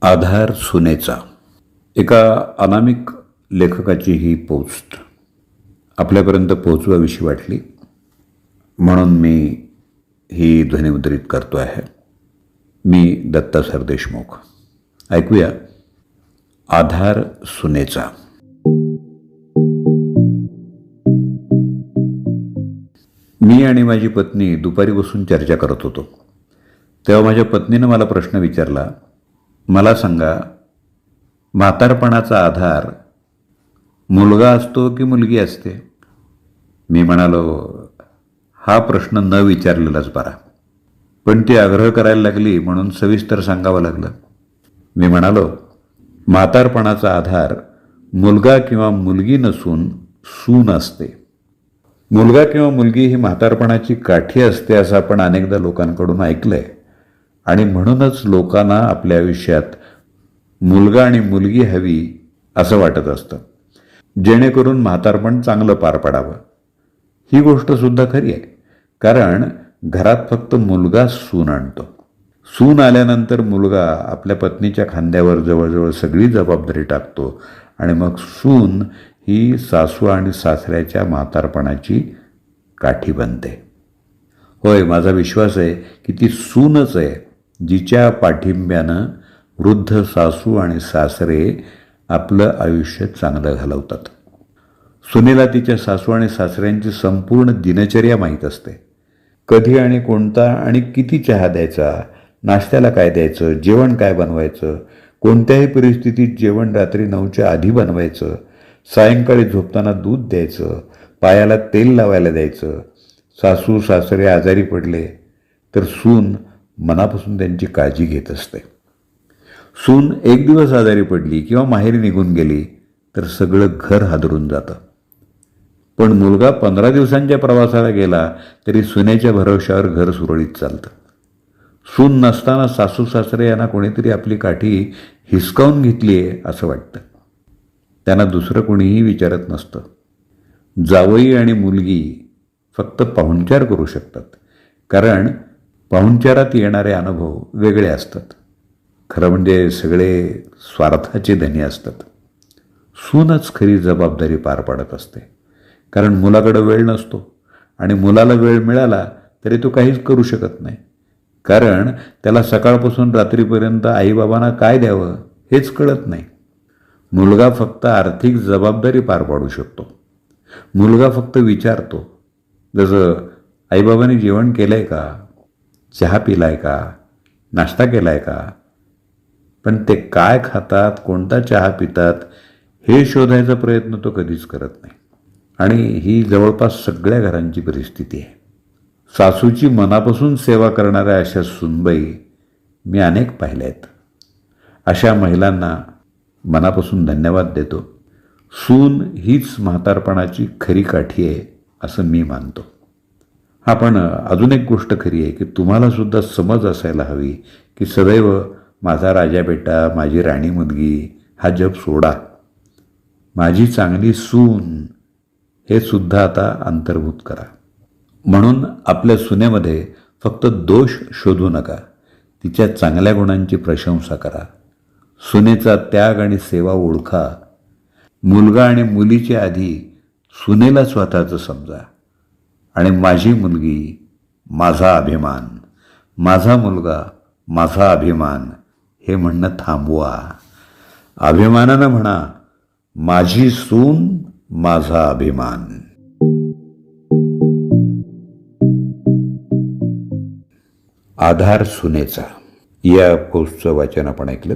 आधार सुनेचा. एका अनामिक लेखकाची ही पोस्ट आपल्यापर्यंत पोहोचवावीशी वाटली म्हणून मी ही ध्वनिमुद्रित करतो आहे. मी दत्ता सरदेशमुख. ऐकूया आधार सुनेचा. मी आणि माझी पत्नी दुपारी बसून चर्चा करत होतो. तेव्हा माझ्या पत्नीनं मला प्रश्न विचारला, मला सांगा, म्हातारपणाचा आधार मुलगा असतो की मुलगी असते? मी म्हणालो, हा प्रश्न न विचारलेलाच बरा. पण ती आग्रह करायला लागली म्हणून सविस्तर सांगावं लागलं. मी म्हणालो, म्हातारपणाचा आधार मुलगा किंवा मुलगी नसून सून असते. मुलगा किंवा मुलगी ही म्हातारपणाची काठी असते असं आपण अनेकदा लोकांकडून ऐकलंय आणि म्हणूनच लोकांना आपल्या आयुष्यात मुलगा आणि मुलगी हवी असं वाटत असतं, जेणेकरून म्हातारपण चांगलं पार पडावं. ही गोष्टसुद्धा खरी आहे, कारण घरात फक्त मुलगा सून आणतो. सून आल्यानंतर मुलगा आपल्या पत्नीच्या खांद्यावर जवळजवळ सगळी जबाबदारी टाकतो आणि मग सून ही सासू आणि सासऱ्याच्या म्हातारपणाची काठी बनते. होय, माझा विश्वास आहे की ती सूनच आहे जिच्या पाठिंब्यानं वृद्ध सासू आणि सासरे आपलं आयुष्य चांगलं घालवतात. सुनेला तिच्या सासू आणि सासऱ्यांची संपूर्ण दिनचर्या माहीत असते. कधी आणि कोणता आणि किती चहा द्यायचा, नाश्त्याला काय द्यायचं, जेवण काय बनवायचं, कोणत्याही परिस्थितीत जेवण रात्री 9च्या आधी बनवायचं, सायंकाळी झोपताना दूध द्यायचं, पायाला तेल लावायला द्यायचं. सासू सासरे आजारी पडले तर सून मनापासून त्यांची काळजी घेत असते. सून एक दिवस आजारी पडली किंवा माहेरी निघून गेली तर सगळं घर हादरून जातं. पण मुलगा 15 दिवसांच्या प्रवासाला गेला तरी सुनेच्या भरवशावर घर सुरळीत चालतं. सून नसताना सासू सासरे यांना कोणीतरी आपली काठी हिसकावून घेतली आहे असं वाटतं. त्यांना दुसरं कोणीही विचारत नसतं. जावई आणि मुलगी फक्त पाहुणचार करू शकतात, कारण पाहुणचारात येणारे अनुभव वेगळे असतात. खरं म्हणजे सगळे स्वार्थाचे धनी असतात. सूनच खरी जबाबदारी पार पाडत असते, कारण मुलाकडे वेळ नसतो आणि मुलाला वेळ मिळाला तरी तो काहीच करू शकत नाही, कारण त्याला सकाळपासून रात्रीपर्यंत आईबाबांना काय द्यावं हेच कळत नाही. मुलगा फक्त आर्थिक जबाबदारी पार पाडू शकतो. मुलगा फक्त विचारतो, जसं आईबाबांनी जेवण केलं आहे का, चहा पिला आहे का, नाश्ता केला आहे का. पण ते काय खातात, कोणता चहा पितात हे शोधायचा प्रयत्न तो कधीच करत नाही. आणि ही जवळपास सगळ्या घरांची परिस्थिती आहे. सासूची मनापासून सेवा करणाऱ्या अशा सुनबाई मी अनेक पाहिल्या आहेत. अशा महिलांना मनापासून धन्यवाद देतो. सून हीच म्हातारपणाची खरी काठी आहे असं मी मानतो. हा, पण अजून एक गोष्ट खरी आहे की तुम्हालासुद्धा समज असायला हवी की सदैव माझा राजा बेटा, माझी राणी मुलगी हा जप सोडा. माझी चांगली सून हे सुद्धा आता अंतर्भूत करा. म्हणून आपल्या सुनेमध्ये फक्त दोष शोधू नका, तिच्या चांगल्या गुणांची प्रशंसा करा. सुनेचा त्याग आणि सेवा ओळखा. मुलगा आणि मुलीच्या आधी सुनेला स्वतःचं समजा आणि माझी मुलगी माझा अभिमान, माझा मुलगा माझा अभिमान हे म्हणणं थांबवा. अभिमानानं म्हणा, माझी सून माझा अभिमान. आधार सुनेचा या पोस्टचं वाचन आपण ऐकलं.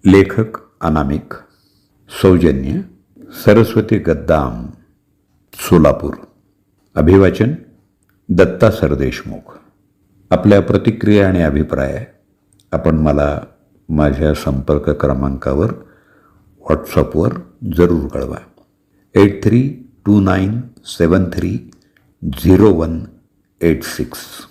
लेखक अनामिक. सौजन्य सरस्वती गद्दाम, सोलापूर. अभिवाचन दत्ता सरदेशमुख. आपल्या प्रतिक्रिया आणि अभिप्राय आपण मला माझ्या संपर्क क्रमांकावर व्हॉट्सअपवर जरूर कळवा. 8329730186.